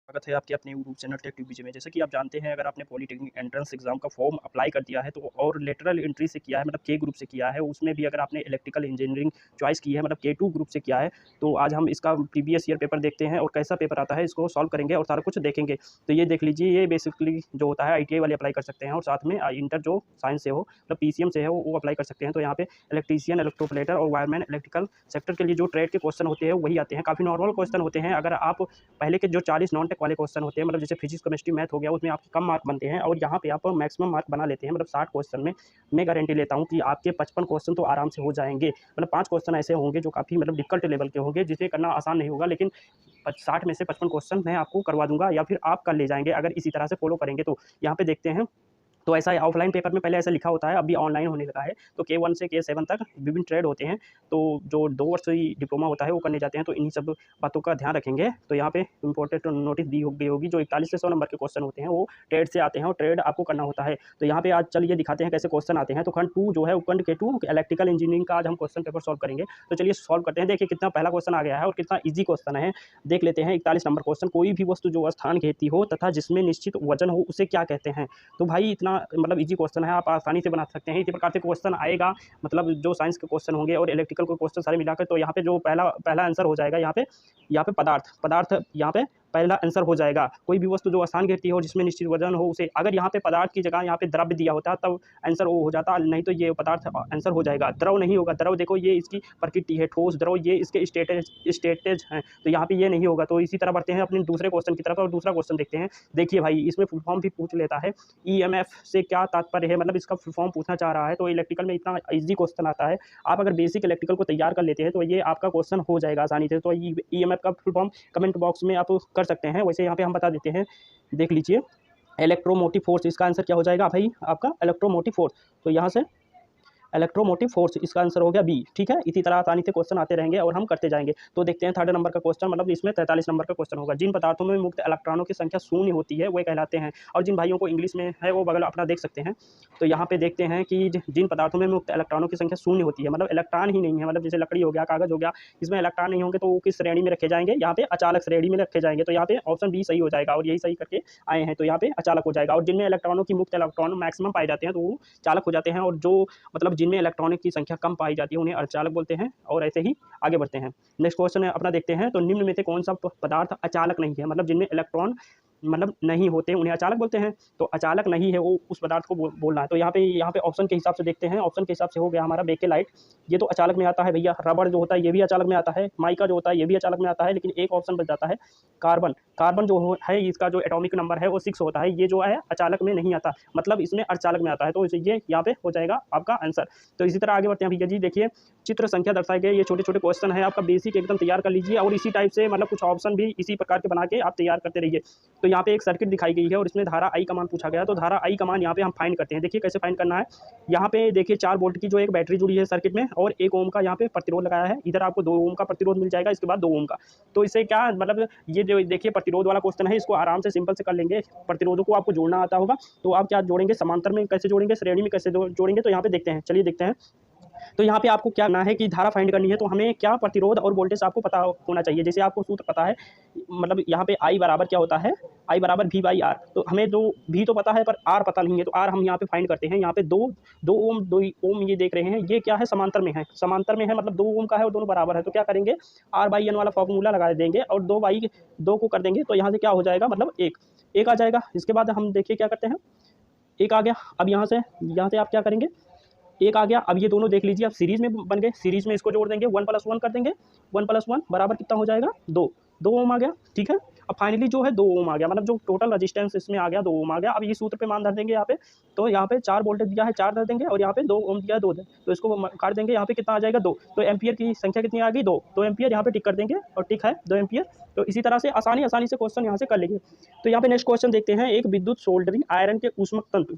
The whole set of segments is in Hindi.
स्वागत है आपके अपने यूट्यूब चैनल टेक ट्यूब में। जैसे कि आप जानते हैं, अगर आपने पॉलिटेक्निक एंट्रेंस एग्जाम का फॉर्म अप्लाई कर दिया है तो और लेटरल एंट्री से किया है, मतलब के ग्रुप से किया है, उसमें भी अगर आपने इलेक्ट्रिकल इंजीनियरिंग चॉइस की है, मतलब के2 ग्रुप से किया है, तो आज हम इसका प्रीवियस ईयर पेपर देखते हैं और कैसा पेपर आता है इसको सॉल्व करेंगे और सारा कुछ देखेंगे। तो ये देख लीजिए, ये बेसिकली जो होता है ITI वाले अप्लाई कर सकते हैं और साथ में इंटर जो साइंस से हो, मतलब PCM से है, वो अप्लाई कर सकते हैं। तो यहाँ पे इलेक्ट्रीशियन, इलेक्ट्रोप्लेटर और वायरमैन इलेक्ट्रिकल सेक्टर के लिए जो ट्रेड के क्वेश्चन होते हैं वही आते हैं। काफ़ी नॉर्मल क्वेश्चन होते हैं। अगर आप पहले के जो 40 नॉन टेक वाले क्वेश्चन होते हैं, मतलब जैसे फिजिक्स, केमिस्ट्री, मैथ हो गया, उसमें आपके कम मार्क बनते हैं और यहाँ पे आप मैक्सिमम मार्क बना लेते हैं। मतलब 60 क्वेश्चन में मैं गारंटी लेता हूँ कि आपके 55 क्वेश्चन तो आराम से हो जाएंगे। मतलब 5 क्वेश्चन ऐसे होंगे जो काफ़ी मतलब डिफिकल्ट लेवल के होंगे, जिसे करना आसान नहीं होगा, लेकिन 60 में से 55 क्वेश्चन मैं आपको करवा दूंगा या फिर आप कर ले जाएंगे अगर इसी तरह से फॉलो करेंगे। तो यहाँ पे देखते हैं। तो ऐसा है, ऑफलाइन पेपर में पहले ऐसा लिखा होता है, अभी ऑनलाइन होने लगा है। तो K1 से K7 तक विभिन्न ट्रेड होते हैं। तो जो 2 वर्ष की डिप्लोमा होता है वो करने जाते हैं, तो इन्हीं सब बातों का ध्यान रखेंगे। तो यहाँ पे इंपॉर्टेंट नोटिस दी गई होगी, जो 41 से 100 नंबर के क्वेश्चन होते हैं वो ट्रेड से आते हैं और ट्रेड आपको करना होता है। तो यहाँ पे आज चलिए दिखाते हैं कैसे क्वेश्चन आते हैं। तो खंड 2 जो है, उपखंड K2 इलेक्ट्रिकल इंजीनियरिंग का आज हम क्वेश्चन पेपर सॉल्व करेंगे। तो चलिए सॉल्व करते हैं। देखिए कितना पहला क्वेश्चन आ गया है और कितना ईजी क्वेश्चन है, देख लेते हैं। 41 नंबर क्वेश्चन, कोई भी वस्तु जो स्थान घेरती हो तथा जिसमें निश्चित वजन हो उसे क्या कहते हैं। तो भाई इतना मतलब इजी क्वेश्चन है, आप आसानी से बना सकते हैं। इसी प्रकार से क्वेश्चन आएगा, मतलब जो साइंस के क्वेश्चन होंगे और इलेक्ट्रिकल के क्वेश्चन सारे मिलाकर। तो यहाँ पे जो पहला आंसर हो जाएगा, यहाँ पे पदार्थ यहाँ पे पहला आंसर हो जाएगा। कोई भी वस्तु जो स्थान घेरती हो जिसमें निश्चित वजन हो उसे, अगर यहाँ पे पदार्थ की जगह यहाँ पे द्रव्य दिया होता तब आंसर वो हो जाता, नहीं तो ये पदार्थ आंसर हो जाएगा। द्रव नहीं होगा, द्रव देखो ये इसकी प्रकृति है, ठोस द्रव ये इसके स्टेटेज हैं, तो यहाँ पे ये नहीं होगा। तो इसी तरह बढ़ते हैं अपने दूसरे क्वेश्चन की तरफ और दूसरा क्वेश्चन देखते हैं। देखिए भाई, इसमें फुल फॉर्म भी पूछ लेता है। EMF से क्या तात्पर्य है, मतलब इसका फुल फॉर्म पूछना चाह रहा है। तो इलेक्ट्रिकल में इतना ईजी क्वेश्चन आता है, आप अगर बेसिक इलेक्ट्रिकल को तैयार कर लेते हैं तो ये आपका क्वेश्चन हो जाएगा आसानी से। तो EMF का फुल फॉर्म कमेंट बॉक्स में आप कर सकते हैं, वैसे यहाँ पे हम बता देते हैं। देख लीजिए, इलेक्ट्रोमोटिव फोर्स, इसका आंसर क्या हो जाएगा भाई आपका इलेक्ट्रोमोटिव फोर्स। तो यहाँ से इलेक्ट्रोमोटिव फोर्स इसका आंसर हो गया बी। ठीक है, इसी तरह आसानी से क्वेश्चन आते रहेंगे और हम करते जाएंगे। तो देखते हैं थर्ड नंबर का क्वेश्चन, मतलब इसमें 43 नंबर का क्वेश्चन होगा। जिन पदार्थों में मुक्त इलेक्ट्रॉनों की संख्या शून्य होती है वे कहलाते हैं। और जिन भाइयों को इंग्लिश में है वो बगल अपना देख सकते हैं। तो यहाँ पे देखते हैं कि जिन पदार्थों में मुक्त इलेक्ट्रॉनों की संख्या शून्य होती है, मतलब इलेक्ट्रॉन ही नहीं है, मतलब जैसे लकड़ी हो गया, कागज हो गया, इसमें इलेक्ट्रॉन नहीं होंगे तो वो किस श्रेणी में रखे जाएंगे, यहाँ पे अचालक श्रेणी में रखे जाएंगे। तो यहाँ पे ऑप्शन बी सही हो जाएगा और यही सही करके आए हैं। तो यहाँ पे अचालक हो जाएगा। और जिनमें इलेक्ट्रॉनों की मुक्त इलेक्ट्रॉन मैक्सिमम पाए जाते हैं तो वो चालक हो जाते हैं, और जो मतलब जिनमें इलेक्ट्रॉनिक की संख्या कम पाई जाती है उन्हें अर्धचालक बोलते हैं। और ऐसे ही आगे बढ़ते हैं। नेक्स्ट क्वेश्चन अपना देखते हैं। तो निम्न में से कौन सा पदार्थ अचालक नहीं है, मतलब जिनमें इलेक्ट्रॉन मतलब नहीं होते उन्हें अचालक बोलते हैं। तो अचालक नहीं है वो उस पदार्थ को बोलना है। तो यहाँ पे ऑप्शन के हिसाब से देखते हैं। ऑप्शन के हिसाब से हो गया हमारा बेकेलाइट, ये तो अचालक में आता है भैया। रबड़ जो होता है ये भी अचालक में आता है। माइका जो होता है ये भी अचालक में आता है, लेकिन एक ऑप्शन बच जाता है कार्बन। कार्बन जो है इसका जो एटॉमिक नंबर है वो 6 होता है, ये जो है अचालक में नहीं आता, मतलब इसमें अर्धचालक में आता है। तो ये यहाँ पे हो जाएगा आपका आंसर। तो इसी तरह आगे बढ़ते हैं भैया जी। देखिए चित्र संख्या दर्शाए गए, ये छोटे छोटे क्वेश्चन है, आपका बेसिक एकदम तैयार कर लीजिए और इसी टाइप से मतलब कुछ ऑप्शन भी इसी प्रकार के बना के आप तैयार करते रहिए। तो यहाँ पे एक सर्किट दिखाई गई है और इसमें धारा I का मान पूछा गया। तो धारा I का मान यहाँ पे हम फाइंड करते हैं। देखिए कैसे फाइंड करना है। यहाँ पे देखिए 4 वोल्ट की जो एक बैटरी जुड़ी है सर्किट में और 1 ओम का यहाँ पे प्रतिरोध लगाया है। इधर आपको 2 ओम का प्रतिरोध मिल जाएगा, इसके बाद 2 ओम का। तो इससे क्या मतलब, ये जो देखिए प्रतिरोध वाला क्वेश्चन है इसको आराम से सिंपल से कर लेंगे। प्रतिरोधों को आपको जोड़ना आता होगा, तो आप क्या जोड़ेंगे, समांतर में कैसे जोड़ेंगे, श्रेणी में कैसे जोड़ेंगे। तो यहाँ पे देखते हैं, चलिए देखते हैं। तो यहाँ पे आपको क्या करना है कि धारा फाइंड करनी है, तो हमें क्या प्रतिरोध और वोल्टेज आपको पता होना चाहिए। जैसे आपको सूत्र पता है, मतलब यहाँ पे I बराबर क्या होता है, I बराबर V/R। तो हमें जो V तो पता है पर R पता नहीं है, तो R हम यहाँ पे फाइंड करते हैं। यहाँ पे दो ओम ये देख रहे हैं, ये क्या है, समांतर में है। समांतर में है मतलब 2 ओम का है और दोनों बराबर है। तो क्या करेंगे, R/N वाला फॉर्मूला लगा देंगे और 2 को कर देंगे। तो यहाँ से क्या हो जाएगा, मतलब एक आ जाएगा। इसके बाद हम देखिए क्या करते हैं, एक आ गया। अब यहाँ से आप क्या करेंगे, एक आ गया। अब ये दोनों देख लीजिए, अब सीरीज में बन गए। सीरीज में इसको जोड़ देंगे, 1 + 1 कर देंगे। 1 + 1 बराबर कितना हो जाएगा, 2 ओम आ गया। ठीक है, अब फाइनली जो है 2 ओम आ गया, मतलब जो टोटल रेजिस्टेंस इसमें आ गया 2 ओम आ गया। अब ये सूत्र पे मान धर देंगे यहाँ पे। तो यहाँ पे 4 वोल्टेज दिया है, 4 धर देंगे और यहाँ पे 2 ओम दिया है, 2 तो इसको काट देंगे। यहाँ पे कितना आ जाएगा, 2। तो एम्पियर की संख्या कितनी आ गई, 2 एम्पियर यहाँ पे टिक कर देंगे और टिक है 2 एम्पियर। तो इसी तरह से आसानी से क्वेश्चन यहाँ से कर लेंगे। तो यहाँ पे नेक्स्ट क्वेश्चन देखते हैं। एक विद्युत सोल्डरिंग आयरन के ऊष्मक तंतु,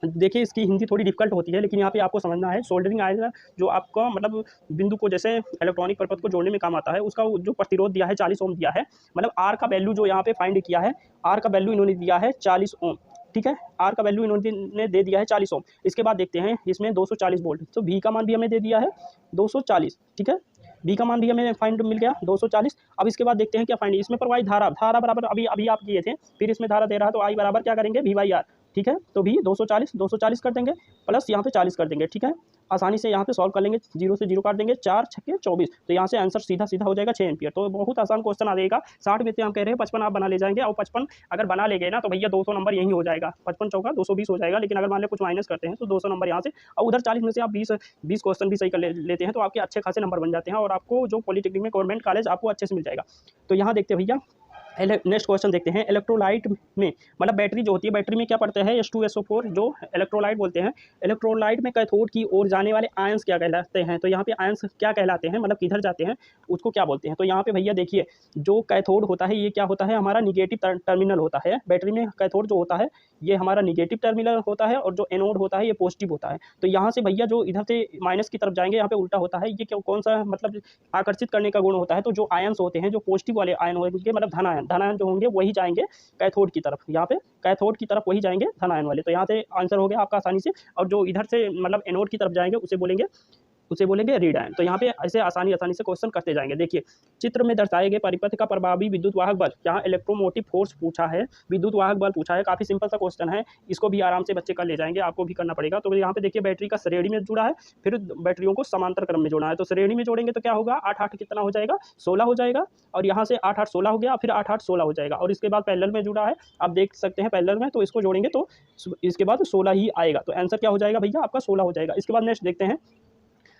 देखिए इसकी हिंदी थोड़ी डिफिकल्ट होती है, लेकिन यहाँ पे आपको समझना है। सोल्डरिंग आयरन जो आपका मतलब बिंदु को जैसे इलेक्ट्रॉनिक परपथ को जोड़ने में काम आता है, उसका जो प्रतिरोध दिया है 40 ओम दिया है। मतलब आर का वैल्यू जो यहाँ पे फाइंड किया है, आर का वैल्यू इन्होंने दिया है 40 ओम। ठीक है, आर का वैल्यू इन्होंने दे दिया है 40 ओम। इसके बाद देखते हैं इसमें 240 वोल्ट, तो वी का मान भी हमें दे दिया है 240। ठीक है, बी का मान भी हमें फाइंड मिल गया 240। अब इसके बाद देखते हैं क्या फाइंड, इसमें प्रवाहित धारा, धारा बराबर अभी अभी आप किए थे, फिर इसमें धारा दे रहा है तो आई बराबर क्या करेंगे V/R, ठीक है। तो भी 240 कर देंगे प्लस यहाँ पे 40 कर देंगे, ठीक है। आसानी से यहाँ पे सॉल्व कर लेंगे, 0 से 0 काट देंगे, 4 छक्के 24, तो यहाँ से आंसर सीधा सीधा हो जाएगा 6 एम्पियर। तो बहुत आसान क्वेश्चन आ जाएगा। 60 में से हम कह रहे हैं 55 आप बना ले जाएंगे, और 55 अगर बना ले गए ना तो भैया 200 नंबर यही हो जाएगा, 55 चौका 220 हो जाएगा। लेकिन अगर मान लो कुछ माइनस करते हैं तो 200 नंबर यहाँ से, और उधर 40 में से आप 20 क्वेश्चन भी सही कर लेते हैं तो आपके अच्छे खासे नंबर बन जाते हैं, और आपको जो पॉलिटेक्निक में गवर्नमेंट कॉलेज आपको अच्छे से मिल जाएगा। तो यहाँ देखते हैं भैया, नेक्स्ट क्वेश्चन देखते हैं। इलेक्ट्रोलाइट में मतलब बैटरी जो होती है, बैटरी में क्या पड़ता है H2SO4 जो इलेक्ट्रोलाइट बोलते हैं। इलेक्ट्रोलाइट में कैथोड की ओर जाने वाले आयंस क्या कहलाते हैं, तो यहाँ पे आयंस क्या कहलाते हैं, मतलब किधर जाते हैं उसको क्या बोलते हैं। तो यहाँ पे भैया देखिए, जो कैथोड होता है ये क्या होता है, हमारा निगेटिव टर्मिनल होता है। बैटरी में कैथोड जो होता है ये हमारा निगेटिव टर्मिनल होता है, और जो एनोड होता है ये पॉजिटिव होता है। तो यहाँ से भैया जो इधर से माइनस की तरफ जाएंगे यहाँ पे उल्टा होता है। ये कौन सा मतलब आकर्षित करने का गुण होता है। तो जो आयंस होते हैं, जो पॉजिटिव वाले आयन होंगे, मतलब धन आयन जो होंगे वही जाएंगे कैथोड की तरफ, यहाँ पे कैथोड की तरफ वही जाएंगे धन आयन वाले। तो यहाँ से आंसर हो गया आपका आसानी से। और जो इधर से मतलब एनोड की तरफ जाएंगे उसे बोलेंगे रीड आयन। तो यहाँ पे ऐसे आसानी से क्वेश्चन करते जाएंगे। देखिए, चित्र में दर्शाए गए परिपथ का प्रभावी विद्युत वाहक बल, यहाँ इलेक्ट्रोमोटिव फोर्स पूछा है, विद्युत वाहक बल पूछा है। काफ़ी सिंपल सा क्वेश्चन है, इसको भी आराम से बच्चे कर ले जाएंगे, आपको भी करना पड़ेगा। तो यहाँ पे देखिए, बैटरी का श्रेणी में जुड़ा है, फिर बैटरियों को समांतर क्रम में जोड़ा है। तो श्रेणी में जोड़ेंगे तो क्या होगा, 8 कितना हो जाएगा, 16 हो जाएगा। और यहाँ से 8 16 हो गया, फिर 8 16 हो जाएगा। और इसके बाद पैरेलल में जुड़ा है, आप देख सकते हैं पैरेलल में, तो इसको जोड़ेंगे तो इसके बाद 16 ही आएगा। तो आंसर क्या हो जाएगा भैया, आपका 16 हो जाएगा। इसके बाद नेक्स्ट देखते हैं,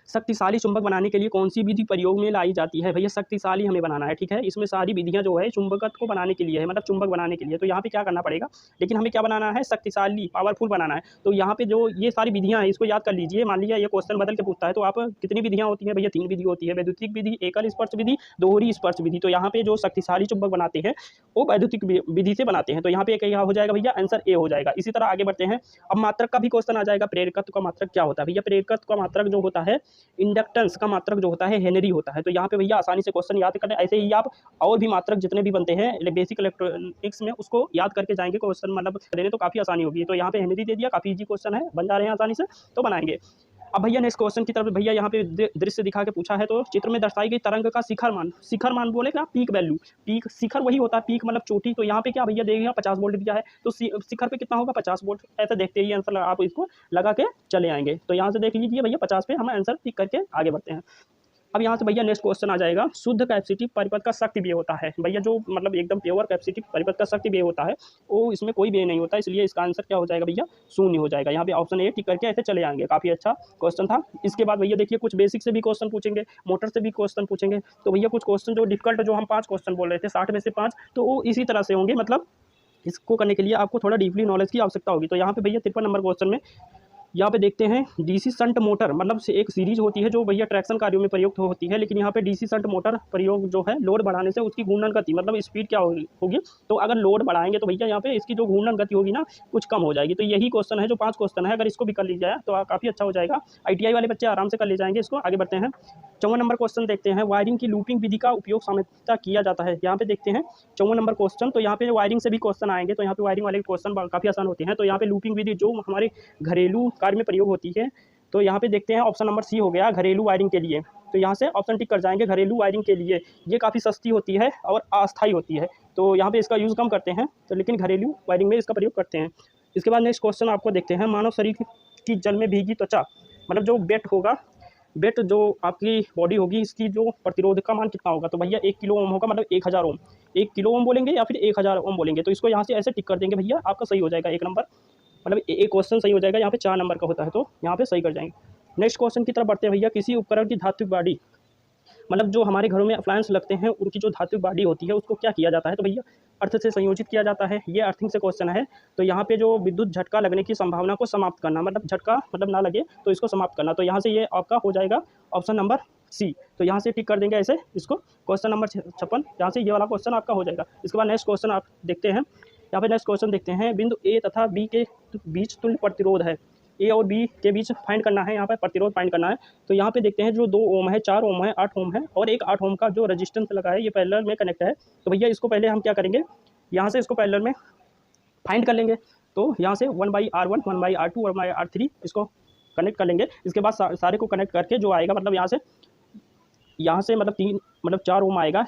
शक्तिशाली चुंबक बनाने के लिए कौन सी विधि प्रयोग में लाई जाती है। भैया शक्तिशाली हमें बनाना है, ठीक है। इसमें सारी विधियां जो है चुंबकत्व को बनाने के लिए है, मतलब चुंबक बनाने के लिए। तो यहाँ पे क्या करना पड़ेगा, लेकिन हमें क्या बनाना है, शक्तिशाली पावरफुल बनाना है। तो यहाँ पे जो ये सारी विधियां हैं इसको याद कर लीजिए। मान लीजिए ये क्वेश्चन बदल के पूछता है तो आप कितनी विधियां होती हैं भैया, 3 विधि होती है, वैद्युतिक विधि, एकल स्पर्श विधि, दोहरी स्पर्श विधि। तो यहाँ पे जो शक्तिशाली चुंबक बनाते हैं वो वैद्युतिक विधि से बनाते हैं। तो यहाँ पे क्या हो जाएगा भैया, आंसर ए हो जाएगा। इसी तरह आगे बढ़ते हैं। अब मात्रक का भी क्वेश्चन आ जाएगा। प्रेरकत्व का मात्रक क्या होता है भैया, प्रेरकत्व का मात्रक जो होता है, इंडक्टेंस का मात्रक जो होता है हेनरी होता है। तो यहाँ पे भैया आसानी से क्वेश्चन याद करना। ऐसे ही आप और भी मात्रक जितने भी बनते हैं बेसिक इलेक्ट्रॉनिक्स में उसको याद करके जाएंगे, क्वेश्चन मतलब देने तो काफ़ी आसानी होगी। तो यहाँ पे हेनरी दे दिया, काफ़ी इजी क्वेश्चन है, बन जा रहे हैं आसानी से, तो बनाएंगे। अब भैया नेक्स्ट क्वेश्चन की तरफ भैया यहाँ पे दृश्य दिखा के पूछा है। तो चित्र में दर्शाई गई तरंग का शिखर मान बोलेगा पीक वैल्यू, पीक शिखर वही होता है, पीक मतलब चोटी। तो यहाँ पे क्या भैया देगा, 50 वोल्ट दिया है, तो शिखर पे कितना होगा, 50 वोल्ट। ऐसे देखते ही आंसर आप इसको लगा के चले आएंगे। तो यहाँ से देख लीजिए भैया 50 पे हम आंसर टिक करके आगे बढ़ते हैं। अब यहाँ से भैया नेक्स्ट क्वेश्चन आ जाएगा, शुद्ध कैपेसिटिव परिपथ का शक्ति व्यय होता है। भैया जो मतलब एकदम प्योर कैपेसिटिव परिपथ का शक्ति व्यय होता है वो इसमें कोई व्यय नहीं होता, इसलिए इसका आंसर क्या हो जाएगा भैया, 0 हो जाएगा। यहाँ पे ऑप्शन ए टिक करके ऐसे चले आएंगे। काफ़ी अच्छा क्वेश्चन था। इसके बाद भैया देखिए, कुछ बेसिक से भी क्वेश्चन पूछेंगे, मोटर से भी क्वेश्चन पूछेंगे। तो भैया कुछ क्वेश्चन जो डिफिकल्ट, जो हम 5 क्वेश्चन बोल रहे थे 60 में से 5, तो वो इसी तरह से होंगे। मतलब इसको करने के लिए आपको थोड़ा डीपली नॉलेज की आवश्यकता होगी। तो यहाँ पे भैया 53 नंबर क्वेश्चन में यहाँ पे देखते हैं, डीसी शंट मोटर मतलब से एक सीरीज होती है जो भैया ट्रैक्शन कार्यों में प्रयुक्त होती है। लेकिन यहाँ पे डीसी शंट मोटर प्रयोग जो है, लोड बढ़ाने से उसकी घूर्णन गति मतलब स्पीड क्या होगी। तो अगर लोड बढ़ाएंगे तो भैया यहाँ पे इसकी जो घूर्णन गति होगी ना कुछ कम हो जाएगी। तो यही क्वेश्चन है, जो 5 क्वेश्चन है, अगर इसको भी कर ली जाए तो काफ़ी अच्छा हो जाएगा। ITI वाले बच्चे आराम से कर ले जाएंगे इसको। आगे बढ़ते हैं, 54 नंबर क्वेश्चन देखते हैं, वायरिंग की लूपिंग विधि का उपयोग सामान्यतः किया जाता है। यहाँ पे देखते हैं 54 नंबर क्वेश्चन। तो यहाँ पे वायरिंग से भी क्वेश्चन आएंगे, तो यहाँ पे वायरिंग वाले क्वेश्चन काफ़ी आसान होते हैं। तो यहाँ पे लूपिंग विधि जो हमारे घरेलू कार्य में प्रयोग होती है। तो यहाँ पे देखते हैं ऑप्शन नंबर सी हो गया, घरेलू वायरिंग के लिए। तो यहाँ से ऑप्शन टिक कर जाएंगे, घरेलू वायरिंग के लिए। ये काफ़ी सस्ती होती है और अस्थायी होती है, तो यहाँ पे इसका यूज़ कम करते हैं, तो लेकिन घरेलू वायरिंग में इसका प्रयोग करते हैं। इसके बाद नेक्स्ट क्वेश्चन आपको देखते हैं, मानव शरीर की जल में भीगी त्वचा मतलब जो वेट होगा, वेट जो आपकी बॉडी होगी, इसकी जो प्रतिरोध का मान कितना होगा। तो भैया 1 किलो ओम होगा, मतलब 1000 ओम। 1 किलो ओम बोलेंगे या फिर 1000 ओम बोलेंगे। तो इसको यहाँ से ऐसे टिक कर देंगे भैया, आपका सही हो जाएगा 1 नंबर, मतलब एक क्वेश्चन सही हो जाएगा। यहाँ पे 4 नंबर का होता है, तो यहाँ पे सही कर जाएंगे। नेक्स्ट क्वेश्चन की तरफ बढ़ते हैं भैया, किसी उपकरण की धात्विक बॉडी मतलब जो हमारे घरों में अप्लायंस लगते हैं उनकी जो धात्विक बॉडी होती है उसको क्या किया जाता है। तो भैया अर्थ से संयोजित किया जाता है। ये अर्थिंग से क्वेश्चन है। तो यहाँ पे जो विद्युत झटका लगने की संभावना को समाप्त करना, मतलब झटका मतलब ना लगे तो इसको समाप्त करना। तो यहाँ से ये आपका हो जाएगा ऑप्शन नंबर सी। तो यहाँ से टिक कर देंगे ऐसे इसको, क्वेश्चन नंबर 56, यहाँ से ये वाला क्वेश्चन आपका हो जाएगा। इसके बाद नेक्स्ट क्वेश्चन आप देखते हैं, यहाँ पे नेक्स्ट क्वेश्चन देखते हैं, बिंदु ए तथा बी के बीच तुल्य प्रतिरोध है। ए और बी के बीच फाइंड करना है, यहाँ पे प्रतिरोध फाइंड करना है। तो यहाँ पे देखते हैं जो 2 ओम है, 4 ओम है, 8 ओम है और एक 8 ओम का जो रेजिस्टेंस लगा है ये पैरेलल में कनेक्ट है। तो भैया इसको पहले हम क्या करेंगे, यहाँ से इसको पैरेलल में फाइंड कर लेंगे। तो यहाँ से 1/R1 1/R2 और 1/R3 इसको कनेक्ट कर लेंगे। इसके बाद सारे को कनेक्ट करके जो आएगा, मतलब यहाँ से यहाँ से मतलब 3 मतलब 4 ओम आएगा।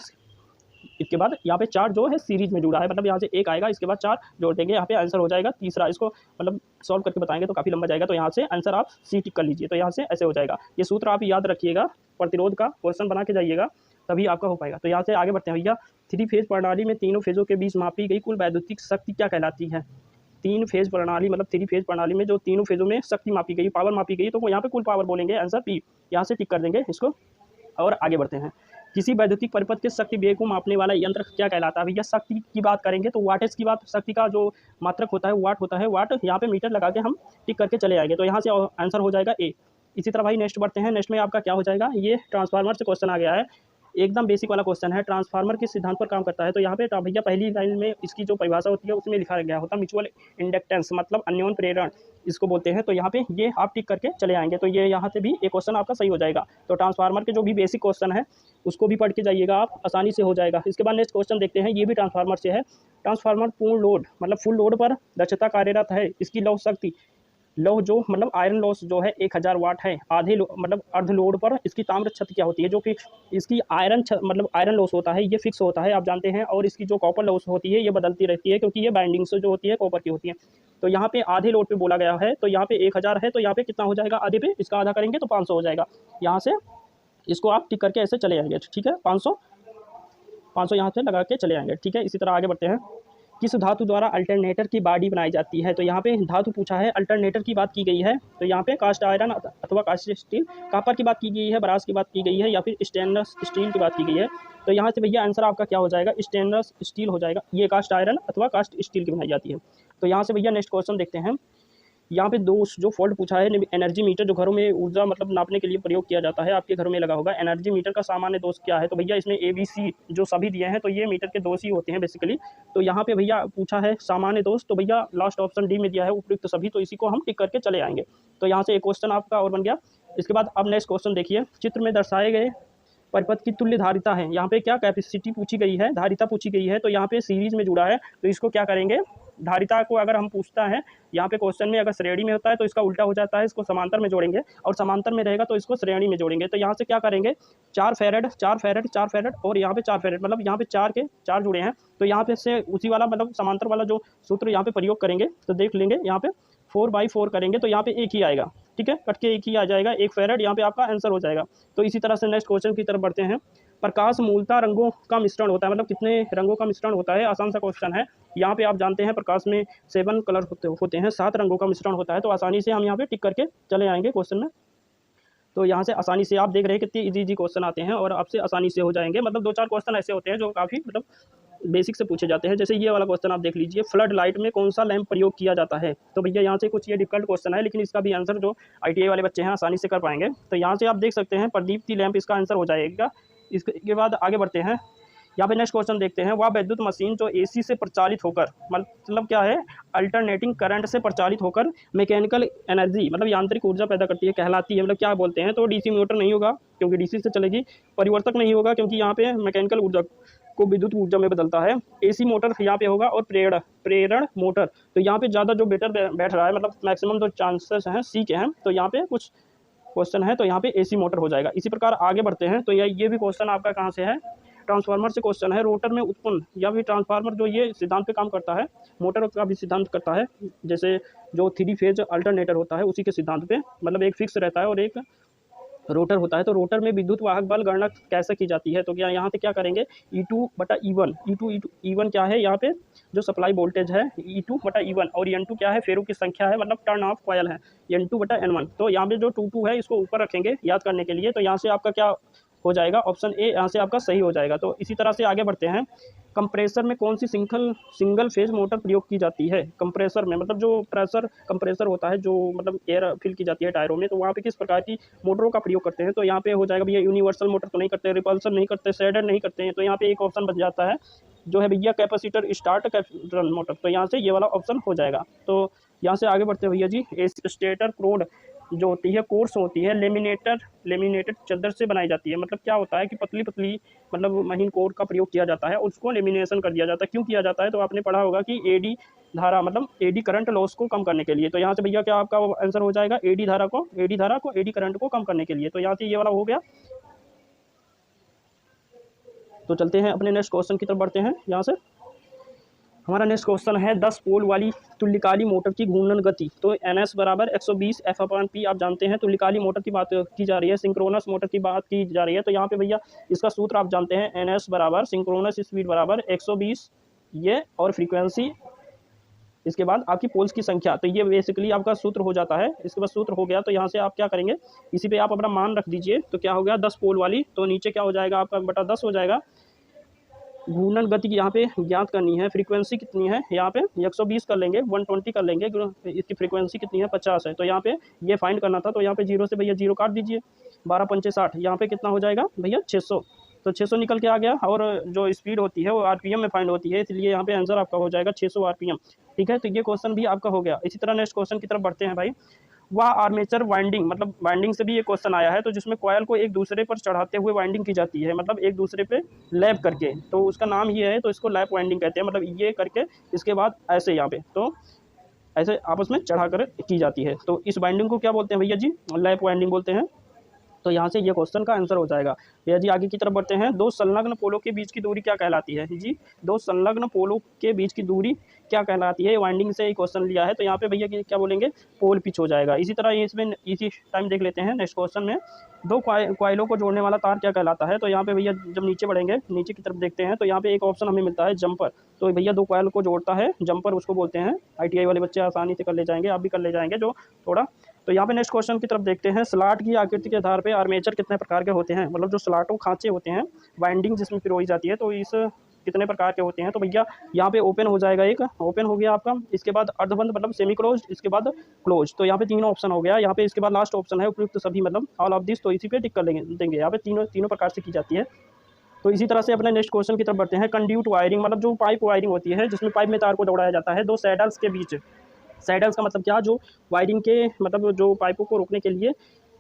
इसके बाद यहाँ पे 4 जो है सीरीज में जुड़ा है, मतलब यहाँ से 1 आएगा, इसके बाद 4 जोड़ देंगे, यहाँ पे आंसर हो जाएगा तीसरा। इसको मतलब सॉल्व करके बताएंगे तो काफ़ी लंबा जाएगा, तो यहाँ से आंसर आप सी टिक कर लीजिए। तो यहाँ से ऐसे हो जाएगा। ये सूत्र आप याद रखिएगा, प्रतिरोध का क्वेश्चन बना के जाइएगा, तभी आपका हो पाएगा। तो यहाँ से आगे बढ़ते हैं भैया। 3 फेज प्रणाली में तीनों फेजों के बीच मापी गई कुल वैद्युतिक शक्ति क्या कहलाती है? 3 फेज प्रणाली मतलब 3 फेज प्रणाली में जो तीनों फेजों में शक्ति मापी गई, पावर मापी गई, तो वो यहाँ पे कुल पावर बोलेंगे, आंसर पी। यहाँ से टिक कर देंगे इसको और आगे बढ़ते हैं। किसी वैद्युतिक परिपथ के शक्ति व्यय को मापने वाला यंत्र क्या कहलाता है? भैया शक्ति की बात करेंगे तो वाटेज की बात, शक्ति का जो मात्रक होता है वाट होता है, वाट। यहाँ पे मीटर लगा के हम टिक करके चले आएंगे, तो यहाँ से आंसर हो जाएगा ए। इसी तरह भाई नेक्स्ट बढ़ते हैं। नेक्स्ट में आपका क्या हो जाएगा, ये ट्रांसफार्मर से क्वेश्चन आ गया है, एकदम बेसिक वाला क्वेश्चन है। ट्रांसफार्मर किस सिद्धांत पर काम करता है? तो यहाँ पे भैया पहली लाइन में इसकी जो परिभाषा होती है उसमें लिखा गया होता है म्यूचुअल इंडक्टेंस, मतलब अन्योन्य प्रेरण इसको बोलते हैं। तो यहाँ पे ये आप टिक करके चले आएंगे, तो ये यहाँ से भी एक क्वेश्चन आपका सही हो जाएगा। तो ट्रांसफार्मर के जो भी बेसिक क्वेश्चन है उसको भी पढ़ के जाइएगा आप, आसानी से हो जाएगा। इसके बाद नेक्स्ट क्वेश्चन देखते हैं, ये भी ट्रांसफार्मर से है। ट्रांसफार्मर पूर्ण लोड मतलब फुल लोड पर दक्षता कार्यरत है, इसकी लौ शक्ति, लौ जो मतलब आयरन लॉस जो है 1000 वाट है। आधे मतलब अर्ध लोड पर इसकी ताम्र क्षति क्या होती है? जो कि इसकी मतलब आयरन लॉस होता है ये फिक्स होता है, आप जानते हैं, और इसकी जो कॉपर लॉस होती है ये बदलती रहती है, क्योंकि ये बाइंडिंग से जो होती है कॉपर की होती है। तो यहाँ पे आधे लोड पे बोला गया है, तो यहाँ पे 1000 है, तो यहाँ पे कितना हो जाएगा, आधे पे इसका आधा करेंगे तो 500 हो जाएगा। यहाँ से इसको आप टिक करके ऐसे चले आएंगे, ठीक है। 500 यहाँ से लगा के चले आएंगे, ठीक है। इसी तरह आगे बढ़ते हैं। किस धातु द्वारा अल्टरनेटर की बॉडी बनाई जाती है? तो यहाँ पे धातु पूछा है, अल्टरनेटर की बात की गई है, तो यहाँ पे कास्ट आयरन अथवा कास्ट स्टील, कॉपर की बात की गई है, ब्रास की बात की गई है, या फिर स्टेनलेस स्टील की बात की गई है। तो यहाँ से भैया आंसर आपका क्या हो जाएगा, स्टेनलेस स्टील हो जाएगा। ये कास्ट आयरन अथवा कास्ट स्टील की बनाई जाती है। तो यहाँ से भैया नेक्स्ट क्वेश्चन देखते हैं। यहाँ पे दो जो फॉल्ट पूछा है, एनर्जी मीटर जो घरों में ऊर्जा मतलब नापने के लिए प्रयोग किया जाता है, आपके घरों में लगा होगा। एनर्जी मीटर का सामान्य दोष क्या है? तो भैया इसमें ABC जो सभी दिए हैं, तो ये मीटर के दोष ही होते हैं बेसिकली। तो यहाँ पे भैया पूछा है सामान्य दोष, तो भैया लास्ट ऑप्शन डी में दिया है उपयुक्त सभी, तो इसी को हम टिक करके चले आएंगे। तो यहाँ से एक क्वेश्चन आपका और बन गया। इसके बाद अब नेक्स्ट क्वेश्चन देखिए, चित्र में दर्शाए गए परिपथ की तुल्य धारिता है। यहाँ पे क्या कैपेसिटी पूछी गई है, धारिता पूछी गई है, तो यहाँ पे सीरीज में जुड़ा है, तो इसको क्या करेंगे, धारिता को अगर हम पूछता है यहाँ पे क्वेश्चन में, अगर श्रेणी में होता है तो इसका उल्टा हो जाता है, इसको समांतर में जोड़ेंगे, और समांतर में रहेगा तो इसको श्रेणी में जोड़ेंगे। तो यहाँ से क्या करेंगे, 4 फैरेड 4 फैरेड 4 फैरेड और यहाँ पे 4 फैरेड, मतलब यहाँ पे 4 के 4 जुड़े हैं, तो यहाँ पे से उसी वाला मतलब समांतर वाला जो सूत्र यहाँ पे प्रयोग करेंगे, तो देख लेंगे यहाँ पे 4/4 करेंगे तो यहाँ पे एक ही आएगा, ठीक है, कट के एक ही आ जाएगा, 1 फैरेड यहाँ पे आपका आंसर हो जाएगा। तो इसी तरह से नेक्स्ट क्वेश्चन की तरफ बढ़ते हैं। प्रकाश मूलतः रंगों का मिश्रण होता है, मतलब कितने रंगों का मिश्रण होता है, आसान सा क्वेश्चन है। यहाँ पे आप जानते हैं प्रकाश में 7 कलर होते हैं, 7 रंगों का मिश्रण होता है, तो आसानी से हम यहाँ पे टिक करके चले आएंगे क्वेश्चन में। तो यहाँ से आसानी से आप देख रहे हैं कितनी इजी क्वेश्चन आते हैं और आपसे आसानी से हो जाएंगे। मतलब 2-4 क्वेश्चन ऐसे होते हैं जो काफ़ी मतलब बेसिक से पूछे जाते हैं। जैसे ये वाला क्वेश्चन आप देख लीजिए, फ्लड लाइट में कौन सा लैंप प्रयोग किया जाता है? तो भैया यहाँ से कुछ ये डिफिकल्ट क्वेश्चन है, लेकिन इसका भी आंसर जो ITI वाले बच्चे हैं आसानी से कर पाएंगे। तो यहाँ से आप देख सकते हैं प्रदीप्ति लैंप इसका आंसर हो जाएगा। इसके बाद आगे बढ़ते हैं। यहाँ पे नेक्स्ट क्वेश्चन देखते हैं, वह वैद्युत मशीन जो AC से प्रचालित होकर, मतलब क्या है, अल्टरनेटिंग करंट से प्रचालित होकर मैकेनिकल एनर्जी मतलब यांत्रिक ऊर्जा पैदा करती है, कहलाती है, मतलब क्या बोलते हैं? तो DC मोटर नहीं होगा क्योंकि DC से चलेगी, परिवर्तक नहीं होगा क्योंकि यहाँ पे मैकेनिकल ऊर्जा को विद्युत ऊर्जा में बदलता है, AC मोटर यहाँ पे होगा, और प्रेरण मोटर। तो यहाँ पे ज़्यादा जो बेटर बैठ रहा है, मतलब मैक्सिमम जो चांसेस हैं C के हैं, तो यहाँ पे कुछ क्वेश्चन है, तो यहाँ पे AC मोटर हो जाएगा। इसी प्रकार आगे बढ़ते हैं। तो ये भी क्वेश्चन आपका कहाँ से है, ट्रांसफार्मर से क्वेश्चन है। रोटर में उत्पन्न या फिर ट्रांसफार्मर जो ये सिद्धांत पे काम करता है, मोटर का भी सिद्धांत करता है, जैसे जो 3 फेज अल्टरनेटर होता है उसी के सिद्धांत पे, मतलब एक फिक्स रहता है और एक रोटर होता है। तो रोटर में विद्युत वाहक बल गणना कैसे की जाती है? तो क्या यहाँ पे क्या करेंगे, E2/E1, E1 क्या है, यहाँ पे जो सप्लाई वोल्टेज है E2/E1, और N2 क्या है, फेरों की संख्या है, मतलब टर्न ऑफ कॉयल है, N2/N1। तो यहाँ पे जो 2 है इसको ऊपर रखेंगे याद करने के लिए। तो यहाँ से आपका क्या हो जाएगा, ऑप्शन ए यहाँ से आपका सही हो जाएगा। तो इसी तरह से आगे बढ़ते हैं। कंप्रेसर में कौन सी सिंगल फेज मोटर प्रयोग की जाती है? कंप्रेसर में मतलब जो प्रेशर कंप्रेसर होता है, जो मतलब एयर फिल की जाती है टायरों में, तो वहाँ पे किस प्रकार की मोटरों का प्रयोग करते हैं? तो यहाँ पे हो जाएगा भैया, यूनिवर्सल मोटर तो नहीं करते, रिपल्सन नहीं करते, सैडर नहीं करते हैं, तो यहाँ पे एक ऑप्शन बच जाता है जो है भैया कैपेसिटर स्टार्ट कैपेसिटर मोटर, तो यहाँ से ये वाला ऑप्शन हो जाएगा। तो यहाँ से आगे बढ़ते हैं भैया जी। स्टेटर प्रोड जो होती है कोर्स होती है, लेमिनेटेड चादर से बनाई जाती है, मतलब क्या होता है कि पतली मतलब महीन कोर का प्रयोग किया जाता है, उसको लेमिनेशन कर दिया जाता है। क्यों किया जाता है? तो आपने पढ़ा होगा कि एडी धारा मतलब एडी करंट लॉस को कम करने के लिए। तो यहाँ से भैया क्या आपका आंसर हो जाएगा, एडी धारा को एडी करंट को कम करने के लिए। तो यहाँ से ये वाला हो गया। तो चलते हैं अपने नेक्स्ट क्वेश्चन की तरफ बढ़ते हैं। यहाँ से हमारा नेक्स्ट क्वेश्चन है 10 पोल वाली तुल्यकाली मोटर की घूर्णन गति। तो NS बराबर 120 F/P आप जानते हैं। तुल्यकाली मोटर की बात की जा रही है, सिंक्रोनस मोटर की बात की जा रही है। तो यहाँ पे भैया इसका सूत्र आप जानते हैं, NS बराबर सिंक्रोनस स्पीड बराबर 120 ये और फ्रीक्वेंसी, इसके बाद आपकी पोल्स की संख्या। तो ये बेसिकली आपका सूत्र हो जाता है। इसके बाद सूत्र हो गया तो यहाँ से आप क्या करेंगे, इसी पे आप अपना मान रख दीजिए। तो क्या हो गया 10 पोल वाली, तो नीचे क्या हो जाएगा आपका बटा 10 हो जाएगा। घूर्णन गति की यहाँ पे ज्ञात करनी है, फ्रीक्वेंसी कितनी है यहाँ पे 120 कर लेंगे, 120 कर लेंगे, इसकी फ्रीक्वेंसी कितनी है 50 है। तो यहाँ पे ये फाइंड करना था, तो यहाँ पे 0 से भैया 0 काट दीजिए, 12 पंचे 60, यहाँ पे कितना हो जाएगा भैया 600। तो 600 निकल के आ गया, और जो स्पीड होती है वो RPM में फाइंड होती है, इसलिए यहाँ पे आंसर आपका हो जाएगा 600 RPM। ठीक है, तो ये क्वेश्चन भी आपका हो गया। इसी तरह नेक्स्ट क्वेश्चन की तरफ बढ़ते हैं भाई। वह आर्मेचर वाइंडिंग, मतलब वाइंडिंग से भी ये क्वेश्चन आया है, तो जिसमें कॉयल को एक दूसरे पर चढ़ाते हुए वाइंडिंग की जाती है, मतलब एक दूसरे पे लैप करके, तो उसका नाम ये है, तो इसको लैप वाइंडिंग कहते हैं। मतलब ये करके इसके बाद ऐसे यहाँ पे तो ऐसे आपस में चढ़ा कर की जाती है, तो इस वाइंडिंग को क्या बोलते हैं भैया जी, लैप वाइंडिंग बोलते हैं। तो यहाँ से ये क्वेश्चन का आंसर हो जाएगा भैया जी। आगे की तरफ बढ़ते हैं। दो संलग्न पोलों के बीच की दूरी क्या कहलाती है जी, दो संलग्न पोलों के बीच की दूरी क्या कहलाती है, वाइंडिंग से क्वेश्चन लिया है। तो यहाँ पे भैया क्या बोलेंगे, पोल पिच हो जाएगा। इसी तरह इसमें इसी टाइम देख लेते हैं नेक्स्ट क्वेश्चन में, दो कॉइलों को जोड़ने वाला तार क्या कहलाता है। तो यहाँ पे भैया जब नीचे बढ़ेंगे, नीचे की तरफ देखते हैं, तो यहाँ पे एक ऑप्शन हमें मिलता है जंपर। तो भैया दो कॉइल को जोड़ता है जंपर, उसको बोलते हैं। ITI वाले बच्चे आसानी से कर ले जाएंगे, आप भी कर ले जाएंगे जो थोड़ा। तो यहाँ पे नेक्स्ट क्वेश्चन की तरफ देखते हैं। स्लॉट की आकृति के आधार पे आर्मेचर कितने प्रकार के होते हैं, मतलब जो स्लॉटों खांचे होते हैं, वाइंडिंग जिसमें पिरोई जाती है, तो इस कितने प्रकार के होते हैं। तो भैया यहाँ पे ओपन हो जाएगा, एक ओपन हो गया आपका, इसके बाद अर्धबंद मतलब सेमी क्लोज, इसके बाद क्लोज। तो यहाँ पे 3 ऑप्शन हो गया। यहाँ पे इसके बाद लास्ट ऑप्शन है उपयुक्त सभी, मतलब ऑल ऑफ दिस, तो इसी पे टिक कर देंगे। यहाँ पे तीनों प्रकार से की जाती है। तो इसी तरह से अपने नेक्स्ट क्वेश्चन की तरफ बढ़ते हैं। कंड्यूट वायरिंग, मतलब जो पाइप वायरिंग होती है, जिसमें पाइप में तार को दौड़ाया जाता है दो सैडल्स के बीच। सैडल्स का मतलब क्या, जो वायरिंग के मतलब जो पाइपों को रोकने के लिए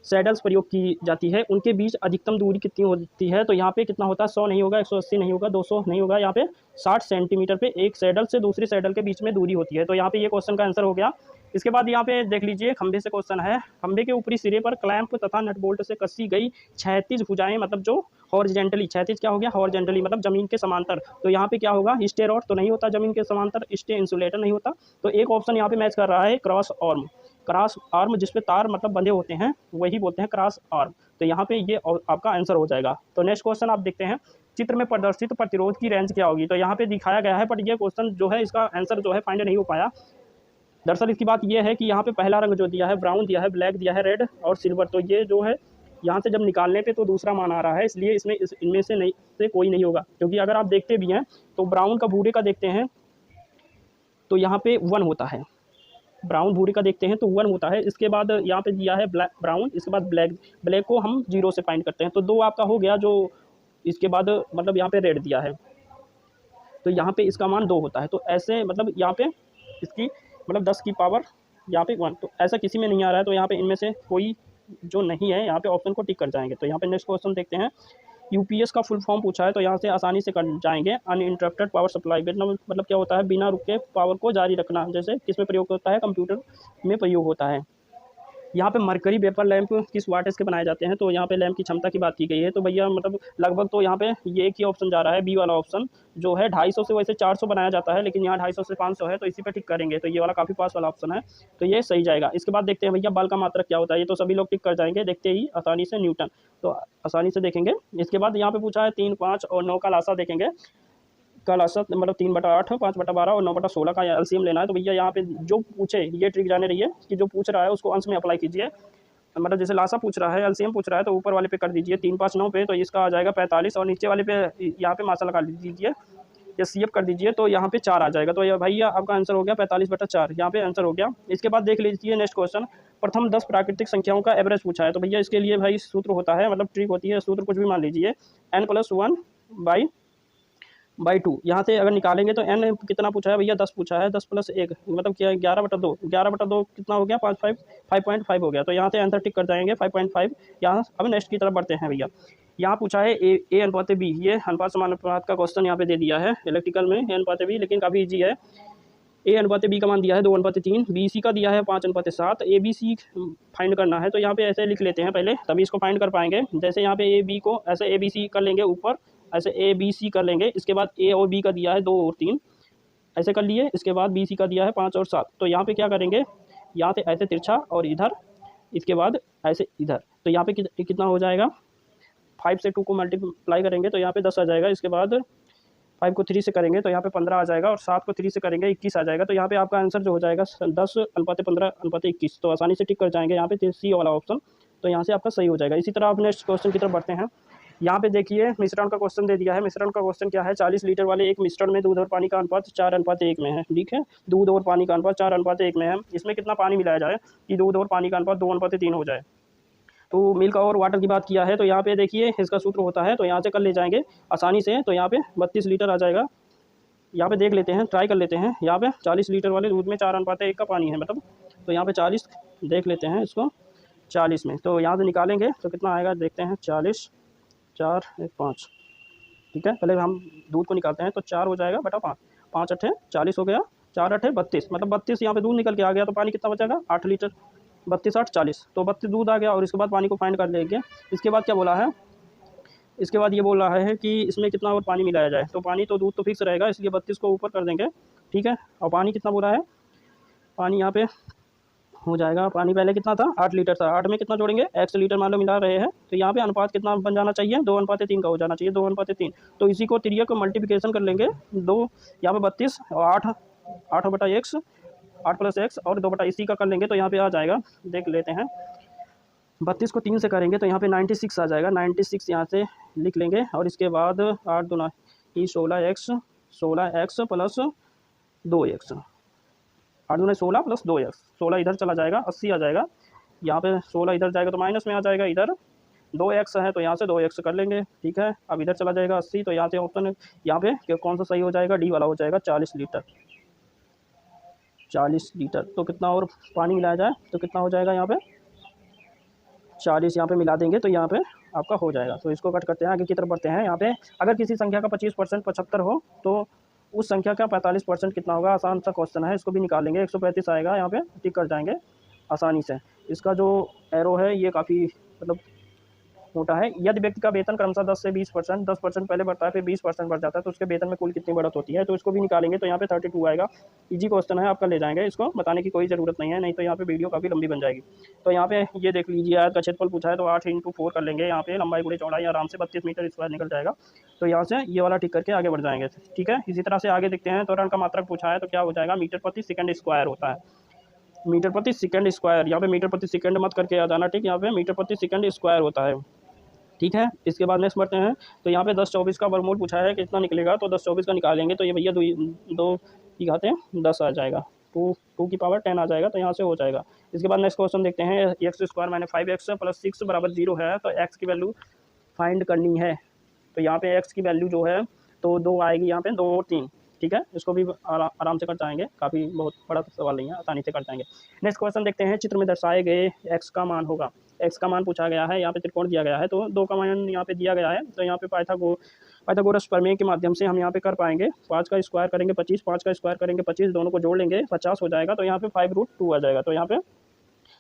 सैडल्स प्रयोग की जाती है, उनके बीच अधिकतम दूरी कितनी होती है। तो यहाँ पे कितना होता है, 100 नहीं होगा, 180 नहीं होगा, 200 नहीं होगा, यहाँ पे 60 सेंटीमीटर पे एक सैडल से दूसरे सैडल के बीच में दूरी होती है। तो यहाँ पे ये क्वेश्चन का आंसर हो गया। इसके बाद यहाँ पे देख लीजिए, खंभे से क्वेश्चन है। खंभे के ऊपरी सिरे पर क्लैंप तथा नट बोल्ट से कसी गई क्षैतिज भुजाएं, मतलब जो हॉरिजेंटली, क्षैतिज क्या हो गया, हॉरिजेंटली मतलब जमीन के समांतर। तो यहाँ पे क्या होगा, स्टे रॉड तो नहीं होता जमीन के समांतर, स्टे इंसुलेटर नहीं होता। तो एक ऑप्शन यहाँ पे मैच कर रहा है क्रॉस आर्म। क्रॉस आर्म जिसपे तार मतलब बंधे होते हैं, वही बोलते हैं क्रॉस आर्म। तो यहाँ पे ये आपका आंसर हो जाएगा। तो नेक्स्ट क्वेश्चन आप देखते हैं, चित्र में प्रदर्शित प्रतिरोध की रेंज क्या होगी। तो यहाँ पे दिखाया गया है, बट ये क्वेश्चन जो है इसका आंसर जो है फाइंड नहीं हो पाया। दरअसल इसकी बात यह है कि यहाँ पे पहला रंग जो दिया है ब्राउन दिया है, ब्लैक दिया है, रेड और सिल्वर। तो ये जो है यहाँ से जब निकालने पे तो दूसरा मान आ रहा है, इसलिए इसमें इनमें से नहीं से कोई नहीं होगा। क्योंकि अगर आप देखते भी हैं तो ब्राउन का भूरे का देखते हैं तो यहाँ पे 1 होता है, ब्राउन भूरे का देखते हैं तो 1 होता है। इसके बाद यहाँ पे दिया है ब्राउन, इसके बाद ब्लैक को हम 0 से फाइंड करते हैं, तो 2 आपका हो गया। जो इसके बाद मतलब यहाँ पे रेड दिया है, तो यहाँ पे इसका मान 2 होता है। तो ऐसे मतलब यहाँ पे इसकी मतलब 10 की पावर यहाँ पे 1, तो ऐसा किसी में नहीं आ रहा है। तो यहाँ पे इनमें से कोई जो नहीं है, यहाँ पे ऑप्शन को टिक कर जाएंगे। तो यहाँ पे नेक्स्ट क्वेश्चन देखते हैं। UPS का फुल फॉर्म पूछा है, तो यहाँ से आसानी से कर जाएंगे। अनइंटरप्टेड पावर सप्लाई, मतलब क्या होता है, बिना रुके पावर को जारी रखना। जैसे किस में प्रयोग होता है, कंप्यूटर में प्रयोग होता है। यहाँ पे मरकरी वेपर लैंप किस वाटेज के बनाए जाते हैं। तो यहाँ पे लैंप की क्षमता की बात की गई है। तो भैया मतलब लगभग तो यहाँ पे ये एक ही ऑप्शन जा रहा है, बी वाला ऑप्शन जो है 250 से, वैसे 400 बनाया जाता है, लेकिन यहाँ 250 से 500 है, तो इसी पे टिक करेंगे। तो ये वाला काफ़ी पास वाला ऑप्शन है, तो ये सही जाएगा। इसके बाद देखते हैं भैया बल का मात्रक क्या होता है। ये तो सभी लोग टिक कर जाएंगे देखते ही आसानी से, न्यूटन, तो आसानी से देखेंगे। इसके बाद यहाँ पे पूछा है 3, 5 और 9 का लासा देखेंगे। का लासा मतलब 3/8, 5/12 और 9/16 का एलसीएम लेना है। तो भैया यहाँ पे जो पूछे, ये ट्रिक जाने रही है कि जो पूछ रहा है उसको अंश में अप्लाई कीजिए। मतलब जैसे लासा पूछ रहा है, एलसीएम पूछ रहा है, तो ऊपर वाले पे कर दीजिए 3, 5, 9 पे, तो इसका आ जाएगा 45, और नीचे वाले पे यहाँ पे मासा लगा दीजिए या सीएफ कर दीजिए, तो यहाँ पे 4 आ जाएगा। तो ये भैया आपका आंसर हो गया 45/4, यहाँ पे आंसर हो गया। इसके बाद देख लीजिए नेक्स्ट क्वेश्चन, प्रथम 10 प्राकृतिक संख्याओं का एवरेज पूछा है। तो भैया इसके लिए भाई सूत्र होता है, मतलब ट्रिक होती है, सूत्र कुछ भी मान लीजिए, n+1/2। यहाँ से अगर निकालेंगे तो n कितना पूछा है भैया, 10 पूछा है, 10 + 1 मतलब क्या, 11/2, 11/2 कितना हो गया, 5.5 हो गया। तो यहाँ से आंसर टिक कर जाएंगे 5.5। यहाँ अब नेक्स्ट की तरफ बढ़ते हैं भैया। यहाँ पूछा है A/B, ये अनुपात समानुपात का क्वेश्चन यहाँ पे दे दिया है इलेक्ट्रिकल में, A/B, लेकिन काफ़ी ईजी है। A/B का मान दिया है 2/3, BC का दिया है 5/7, ABC फाइंड करना है। तो यहाँ पे ऐसे लिख लेते हैं पहले, तभी इसको फाइंड कर पाएंगे। जैसे यहाँ पे AB को ऐसे ABC कर लेंगे ऊपर, ऐसे ए बी सी कर लेंगे। इसके बाद ए और बी का दिया है 2 और 3, ऐसे कर लिए। इसके बाद बी सी का दिया है 5 और 7। तो यहाँ पे क्या करेंगे, यहाँ से ऐसे तिरछा और इधर, इसके बाद ऐसे इधर। तो यहाँ पे कितना हो जाएगा, 5 से 2 को मल्टीप्लाई करेंगे तो यहाँ पे 10 आ जाएगा। इसके बाद 5 को 3 से करेंगे तो यहाँ पे 15 आ जाएगा, और 7 को 3 से करेंगे 21 आ जाएगा। तो यहाँ पे आपका आंसर जो हो जाएगा 10:15:21। तो आसानी से टिक कर जाएंगे यहाँ पे सी वाला ऑप्शन। तो यहाँ से आपका सही हो जाएगा। इसी तरह आप नेक्स्ट क्वेश्चन की तरफ बढ़ते हैं। यहाँ पे देखिए मिश्रण का क्वेश्चन दे दिया है। मिश्रण का क्वेश्चन क्या है, 40 लीटर वाले एक मिश्रण में दूध और पानी का अनुपात 4:1 में है। ठीक है, दूध और पानी का अनुपात 4:1 में है। इसमें कितना पानी मिलाया जाए कि दूध और पानी का अनुपात 2:3 हो जाए। तो मिल्क और वाटर की बात किया है, तो यहाँ पे देखिए इसका सूत्र होता है, तो यहाँ से कर ले जाएंगे आसानी से। तो यहाँ पे 32 लीटर आ जाएगा। यहाँ पे देख लेते हैं, ट्राई कर लेते हैं। यहाँ पे 40 लीटर वाले दूध में 4:1 का पानी है मतलब, तो यहाँ पे 40 देख लेते हैं इसको 40 में। तो यहाँ से निकालेंगे तो कितना आएगा देखते हैं, 40 4 1 5। ठीक है, पहले हम दूध को निकालते हैं। तो 4 हो जाएगा बटा 5, 5 8 40 हो गया, 4 8 32, मतलब 32 यहाँ पे दूध निकल के आ गया। तो पानी कितना बचेगा, 8 लीटर। 32 8 40, तो 32 दूध आ गया। और इसके बाद पानी को फाइंड कर लेंगे। इसके बाद क्या बोला है, इसके बाद ये बोल रहा है कि इसमें कितना और पानी मिलाया जाए। तो पानी तो दूध तो फिक्स रहेगा, इसलिए 32 को ऊपर कर देंगे। ठीक है, और पानी कितना बोला है, पानी यहाँ पे हो जाएगा, पानी पहले कितना था, 8 लीटर था। 8 में कितना जोड़ेंगे, x लीटर मान लो मिला रहे हैं। तो यहाँ पे अनुपात कितना बन जाना चाहिए, 2:3 का हो जाना चाहिए, 2:3। तो इसी को त्रियक मल्टीप्लिकेशन कर लेंगे। 2 यहाँ पे 32 और 8 बटा x, 8 + x और 2 बटा इसी का कर लेंगे। तो यहाँ पे आ जाएगा, देख लेते हैं। 32 को 3 से करेंगे तो यहाँ पे 96 आ जाएगा। 96 यहाँ से लिख लेंगे। और इसके बाद 8 दूना 16x प्लस 2x, 8 दूना 16 प्लस 2x, 16 इधर चला जाएगा, 80 आ जाएगा। यहाँ पे 16 इधर जाएगा तो माइनस में आ जाएगा। इधर 2x है तो यहाँ से 2x कर लेंगे। ठीक है, अब इधर चला जाएगा 80। तो यहाँ से ऑप्शन यहाँ पे कौन सा सही हो जाएगा, डी वाला हो जाएगा, 40 लीटर। 40 लीटर तो कितना और पानी मिलाया जाए तो कितना हो जाएगा, यहाँ पे 40 यहाँ पे मिला देंगे तो यहाँ पे आपका हो जाएगा। तो इसको कट करते हैं, आगे की तरफ बढ़ते हैं। यहाँ पे अगर किसी संख्या का 25% 75 हो तो उस संख्या का 45% कितना होगा। आसान सा क्वेश्चन है, इसको भी निकालेंगे। 135 आएगा, यहाँ पे टिक कर जाएंगे आसानी से। इसका जो एरो है ये काफ़ी मतलब मोटा है। यदि व्यक्ति का वेतन क्रमशः 10 से 20%, 10% पहले बढ़ता है फिर 20% बढ़ जाता है, तो उसके वेतन में कुल कितनी बढ़त होती है। तो इसको भी निकालेंगे। तो यहाँ पे 32 आएगा। इजी क्वेश्चन है, आपका ले जाएंगे, इसको बताने की कोई ज़रूरत नहीं है, नहीं तो यहाँ पे वीडियो काफ़ी लंबी बन जाएगी। तो यहाँ पे ये देख लीजिए, आयत का क्षेत्रफल पूछा है तो 8 × 4 कर लेंगे। यहाँ पे लंबाई गुणे चौड़ाई आराम से 32 मीटर स्क्वायर निकल जाएगा। तो यहाँ से ये वाला टिक करके आगे बढ़ जाएंगे। ठीक है, इसी तरह से आगे देखते हैं। त्वरण का मात्रक पूछा है तो क्या हो जाएगा, मीटर प्रति सेकंड स्क्वायर होता है, मीटर प्रति सेकंड स्क्वायर। यहाँ पे मीटर प्रति सेकंड मत करके आ जाना, ठीक, यहाँ पे मीटर प्रति सेकंड स्क्वायर होता है। ठीक है, इसके बाद नेक्स्ट बढ़ते हैं। तो यहाँ पे 10/24 का वर्गमूल पूछा है, कितना निकलेगा। तो 10/24 का निकालेंगे तो ये भैया 2 की घाते 10 आ जाएगा, 2 की पावर 10 आ जाएगा। तो यहाँ से हो जाएगा। इसके बाद नेक्स्ट क्वेश्चन देखते हैं। x² - 5x + 6 = 0 है, तो x की वैल्यू फाइंड करनी है। तो यहाँ पे x की वैल्यू जो है तो 2 आएगी, यहाँ पे 2 और 3। ठीक है, इसको भी आराम से कर जाएंगे, काफ़ी बहुत बड़ा सवाल नहीं है, आसानी से कर जाएंगे। नेक्स्ट क्वेश्चन देखते हैं। चित्र में दर्शाए गए x का मान होगा। x का मान पूछा गया है, यहाँ पे त्रिकोण दिया गया है तो 2 का मान यहाँ पे दिया गया है। तो यहाँ पे पाइथागोरस प्रमेय के माध्यम से हम यहाँ पे कर पाएंगे। 5 का स्क्वायर करेंगे 25, 5 का स्क्वायर करेंगे 25, दोनों को जोड़ लेंगे 50 हो जाएगा। तो यहाँ पे 5√2 आ जाएगा। तो यहाँ पे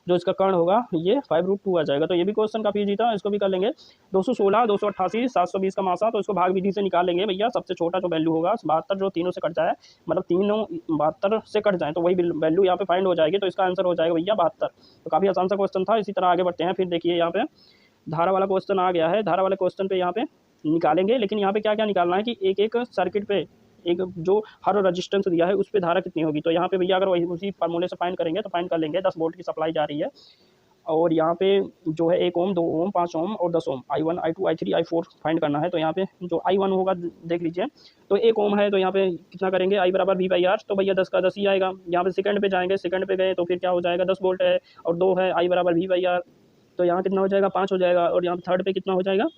जो इसका कर्ण होगा ये 5√2 आ जाएगा। तो ये भी क्वेश्चन काफ़ी इजी था, इसको भी कर लेंगे। 216, 288, 720 का मासा, तो इसको भाग विधि से निकाल लेंगे भैया। सबसे छोटा जो वैल्यू होगा 72, जो तीनों से कट जाए, मतलब तीनों 72 से कट जाए तो वही वैल्यू यहाँ पे फाइंड हो जाएगी। तो इसका आंसर हो जाएगा भैया 72। तो काफ़ी आसान सा क्वेश्चन था। इसी तरह आगे बढ़ते हैं। फिर देखिए यहाँ पे धारा वाला क्वेश्चन आ गया है। धारा वाले क्वेश्चन पे यहाँ पे निकालेंगे, लेकिन यहाँ पे क्या क्या निकालना है कि एक एक सर्किट पे एक जो हर रजिस्टेंस दिया है उस पर धारा कितनी होगी। तो यहाँ पे भैया अगर वही उसी फार्मूले से फाइंड करेंगे तो फाइंड कर लेंगे। 10 वोल्ट की सप्लाई जा रही है और यहाँ पे जो है 1 ओम, 2 ओम, 5 ओम और 10 ओम, I1, I2, I3, I4 find करना है। तो यहाँ पे जो I1 होगा देख लीजिए, तो 1 ओम है तो यहाँ पे कितना करेंगे, I = V/R। तो भैया 10 का 10 ही आएगा। यहाँ पे सेकंड पे जाएंगे, सेकंड पे गए तो फिर क्या हो जाएगा, 10 वोल्ट है और 2 है, I = V/R। तो यहाँ कितना हो जाएगा, 5 हो जाएगा। और यहाँ पे थर्ड पे कितना हो जाएगा,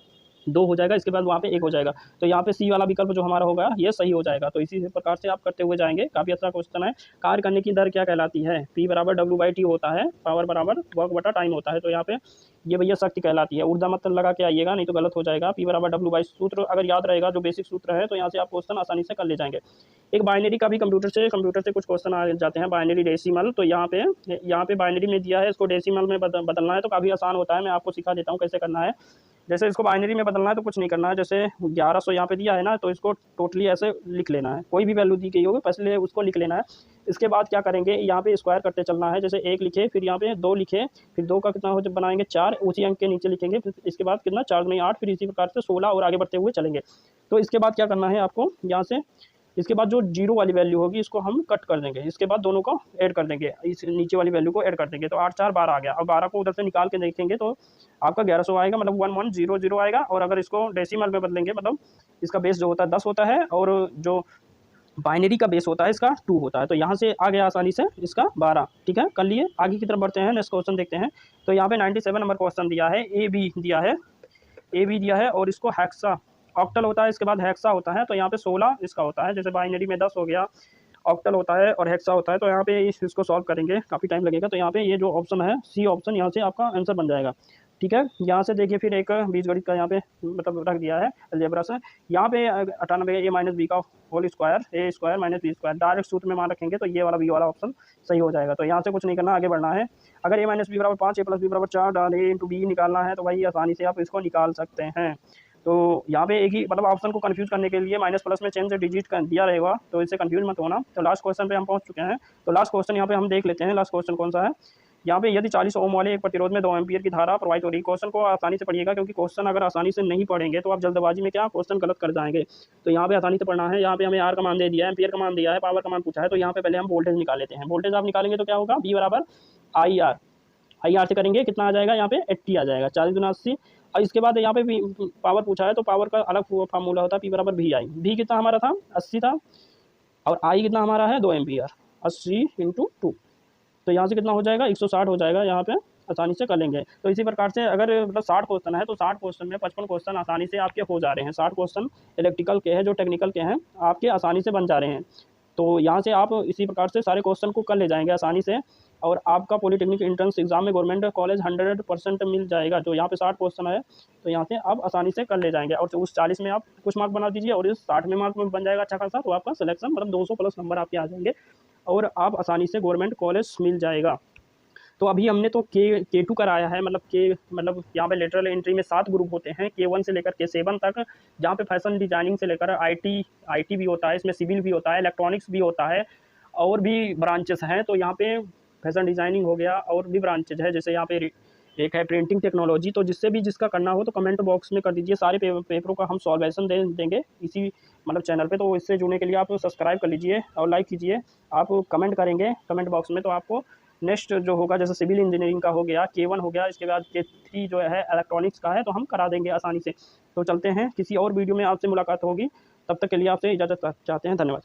2 हो जाएगा। इसके बाद वहाँ पे 1 हो जाएगा। तो यहाँ पे सी वाला विकल्प जो हमारा होगा ये सही हो जाएगा। तो इसी प्रकार से आप करते हुए जाएंगे। काफ़ी अच्छा क्वेश्चन है। कार्य करने की दर क्या कहलाती है, P = W/T होता है, पावर = वर्क बटा टाइम होता है। तो यहाँ पे ये भैया शक्ति कहलाती है। ऊर्जा मत लगा के आइएगा, नहीं तो गलत हो जाएगा। P = W/, सूत्र अगर याद रहेगा जो बेसिक सूत्र है तो यहाँ से आप क्वेश्चन आसानी से कर ले जाएंगे। एक बाइनरी का भी कंप्यूटर से कुछ क्वेश्चन आ जाते हैं। बाइनरी डेसिमल, तो यहाँ पे बाइनरी में दिया है, इसको डेसिमल में बदलना है तो काफ़ी आसान होता है। मैं आपको सिखा देता हूँ कैसे करना है। जैसे इसको बाइनरी में बदलना है तो कुछ नहीं करना है, जैसे 1100 यहाँ पे दिया है ना, तो इसको टोटली ऐसे लिख लेना है, कोई भी वैल्यू दी गई होगी पहले उसको लिख लेना है। इसके बाद क्या करेंगे, यहाँ पे स्क्वायर करते चलना है, जैसे 1 लिखे, फिर यहाँ पे 2 लिखे, फिर 2 का कितना हो जब बनाएंगे 4, उसी अंक के नीचे लिखेंगे, फिर इसके बाद कितना 4 दूनी 8, फिर इसी प्रकार से 16 और आगे बढ़ते हुए चलेंगे। तो इसके बाद क्या करना है आपको, यहाँ से इसके बाद जो जीरो वाली वैल्यू होगी इसको हम कट कर देंगे, इसके बाद दोनों को ऐड कर देंगे, इस नीचे वाली वैल्यू को ऐड कर देंगे, तो 8 4 12 आ गया। अब 12 को उधर से निकाल के देखेंगे तो आपका 1100 आएगा, मतलब 1100 आएगा। और अगर इसको डेसिमल में बदलेंगे, मतलब इसका बेस जो होता है 10 होता है और जो बाइनरी का बेस होता है इसका 2 होता है। तो यहाँ से आ गया आसानी से इसका 12। ठीक है, कर लिए, आगे की तरफ बढ़ते हैं, नेक्स्ट क्वेश्चन देखते हैं। तो यहाँ पे 97 नंबर क्वेश्चन दिया है, ए बी दिया है और इसको हेक्सा ऑक्टल होता है, इसके बाद हेक्सा होता है। तो यहाँ पे 16 इसका होता है, जैसे बाइनरी में 10 हो गया, ऑक्टल होता है और हेक्सा होता है। तो यहाँ पे इसको सॉल्व करेंगे, काफ़ी टाइम लगेगा। तो यहाँ पे ये जो ऑप्शन है सी ऑप्शन, यहाँ से आपका आंसर बन जाएगा। ठीक है, यहाँ से देखिए फिर एक बीजगणित का यहाँ पे मतलब रख दिया है अलजेब्रा से। यहाँ पे 98 ए माइनस बी का whole square, a square minus b square direct सूत्र में मान रखेंगे तो ये वाला बी वाला ऑप्शन सही हो जाएगा। तो यहाँ से कुछ नहीं करना, आगे बढ़ना है। अगर ए माइनस बी बराबर 5, ए प्लस बी बराबर 4 डाल ए इंटू बी निकालना है तो भाई आसानी से आप इसको निकाल सकते हैं। तो यहाँ पे एक ही मतलब ऑप्शन को कंफ्यूज करने के लिए माइनस प्लस में चेंज डिजिट कर दिया रहेगा, तो इससे कंफ्यूज मत होना। तो लास्ट क्वेश्चन पे हम पहुँच चुके हैं। तो लास्ट क्वेश्चन यहाँ पे हम देख लेते हैं, लास्ट क्वेश्चन कौन सा है। यहाँ पे यदि 40 ओम वाले एक प्रतिरोध में 2 एम्पीयर की धारा प्रवाहित हो रही। क्वेश्चन को आसानी से पढ़िएगा, क्योंकि क्वेश्चन अगर आसानी से नहीं पढ़ेंगे तो आप जल्दबाजी में क्या क्वेश्चन गलत कर जाएंगे। तो यहाँ पे आसानी से पढ़ना है। यहाँ पे हमें आर का मान दे दिया है, एम्पीयर का मान दिया है, पावर का मान पूछा है। तो यहाँ पे पहले हम वोल्टेज निकाल लेते हैं। वोल्टेज आप निकालेंगे तो क्या होगा, बी बराबर आई आर से करेंगे, कितना आ जाएगा यहाँ पे 80 आ जाएगा, 40 गुना 80। और इसके बाद यहाँ पे पावर पूछा है, तो पावर का अलग फार्मूला होता है, पी बराबर वी आई। वी कितना हमारा था 80 था, और आई कितना हमारा है 2 एम्पीयर, 80 इंटू 2। तो यहाँ से कितना हो जाएगा 160 हो जाएगा, यहाँ पे आसानी से कर लेंगे। तो इसी प्रकार से अगर मतलब 60 क्वेश्चन है तो 60 क्वेश्चन में 55 क्वेश्चन आसानी से आपके हो जा रहे हैं। 60 क्वेश्चन इलेक्ट्रिकल के हैं, जो टेक्निकल के हैं आपके आसानी से बन जा रहे हैं। तो यहाँ से आप इसी प्रकार से सारे क्वेश्चन को कर ले जाएंगे आसानी से, और आपका पॉलिटेक्निक एंट्रेंस एग्जाम में गवर्नमेंट कॉलेज 100% मिल जाएगा। जो यहाँ पे 60 क्वेश्चन है तो यहाँ से आप आसानी से कर ले जाएंगे, और उस 40 में आप कुछ मार्क बना दीजिए और इस 60 में मार्क में बन जाएगा अच्छा खासा। तो आपका सिलेक्शन मतलब 200 प्लस नंबर आपके आ जाएंगे और आप आसानी से गवर्नमेंट कॉलेज मिल जाएगा। तो अभी हमने तो K2 कराया है, मतलब यहाँ पे लेटरल एंट्री में 7 ग्रुप होते हैं, K1 से लेकर K7 तक, जहाँ पे फैशन डिजाइनिंग से लेकर IT भी होता है, इसमें सिविल भी होता है, इलेक्ट्रॉनिक्स भी होता है, और भी ब्रांचेस हैं। तो यहाँ पे फैशन डिजाइनिंग हो गया और भी ब्रांचेज है, जैसे यहाँ पे एक है प्रिंटिंग टेक्नोलॉजी। तो जिससे भी जिसका करना हो तो कमेंट बॉक्स में कर दीजिए, सारे पेपरों का हम सॉल्वेशन देंगे इसी मतलब चैनल पे। तो इससे जुड़ने के लिए आप सब्सक्राइब कर लीजिए और लाइक कीजिए। आप कमेंट करेंगे कमेंट बॉक्स में तो आपको नेक्स्ट जो होगा, जैसे सिविल इंजीनियरिंग का हो गया, K1 हो गया, इसके बाद K3 जो है इलेक्ट्रॉनिक्स का है, तो हम करा देंगे आसानी से। तो चलते हैं, किसी और वीडियो में आपसे मुलाकात होगी, तब तक के लिए आपसे इजाज़त चाहते हैं। धन्यवाद।